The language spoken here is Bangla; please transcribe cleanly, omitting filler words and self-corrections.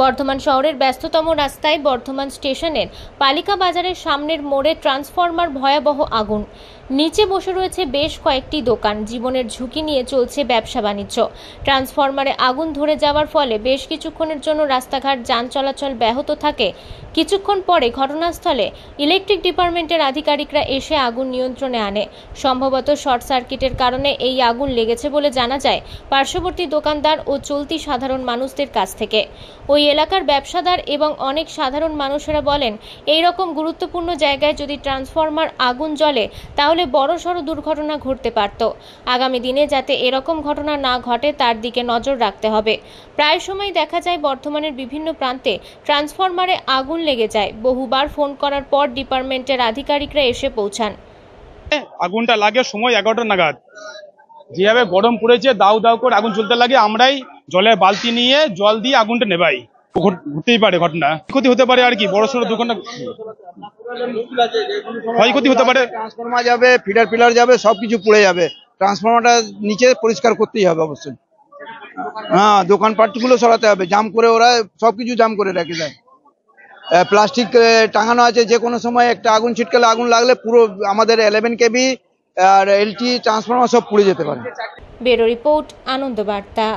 বর্ধমান শহরের ব্যস্ততম রাস্তায় বর্ধমান স্টেশনের পালিকা বাজারের সামনের মোড়ে ট্রান্সফরমার ভয়াবহ আগুন। নিচে বসে রয়েছে বেশ কয়েকটি দোকান। জীবনের ঝুঁকি নিয়ে চলছে ব্যবসা বাণিজ্য। ট্রান্সফরমারে আগুন ধরে যাওয়ার ফলে বেশ কিছুক্ষণের জন্য রাস্তাঘাট যান চলাচল ব্যাহত থাকে। কিছুক্ষণ পরে ঘটনাস্থলে ইলেকট্রিক ডিপার্টমেন্টের আধিকারিকরা এসে আগুন নিয়ন্ত্রণে আনে। সম্ভবত শর্ট সার্কিটের কারণে এই আগুন লেগেছে বলে জানা যায় পার্শ্ববর্তী দোকানদার ও চলতি সাধারণ মানুষদের কাছ থেকে। ওই এলাকার ব্যবসাদার এবং অনেক সাধারণ মানুষেরা বলেন, এই রকম গুরুত্বপূর্ণ জায়গায় যদি ট্রান্সফরমার আগুন জ্বলে তাহলে বড়সড় দুর্ঘটনা ঘটতে পারত। আগামী দিনে যাতে এরকম ঘটনা না ঘটে তার দিকে নজর রাখতে হবে। প্রায় সময় দেখা যায় বর্ধমানের বিভিন্ন প্রান্তে ট্রান্সফরমারে আগুন লেগে যায়। বহুবার ফোন করার পর ডিপার্টমেন্টের আধিকারিকরা এসে পৌঁছান। আগুনটা লাগে সময় 11টা নাগাদ। যেভাবে গরম পড়েছে, দাউ দাউ করে আগুন জ্বলতে লাগে। আমরাই জলের বালতি নিয়ে জল দিয়ে আগুনটা নেভাই। ঘটতেই পারে ঘটনা, ক্ষতি হতে পারে আর কি, বড় সড়ো দুর্ঘটনা, ক্ষয়ক্ষতি হতে পারে। ট্রান্সফরমার যাবে, ফিডার পিলার যাবে, সবকিছু পুড়ে যাবে। ট্রান্সফরমারটা নিচে পরিষ্কার করতেই হবে অবশ্যই। হ্যাঁ, দোকানপাট গুলো সরাতে হবে। জাম করে ওরা সবকিছু জাম করে রেখে দেয়। প্লাস্টিক টাঙানো আছে, যে কোনো সময় একটা আগুন ছিটকালে, আগুন লাগলে পুরো আমাদের 11 কেবি আর এলটি ট্রান্সফরমার সব পুড়ে যেতে পারে। ব্যুরো রিপোর্ট, আনন্দ বার্তা।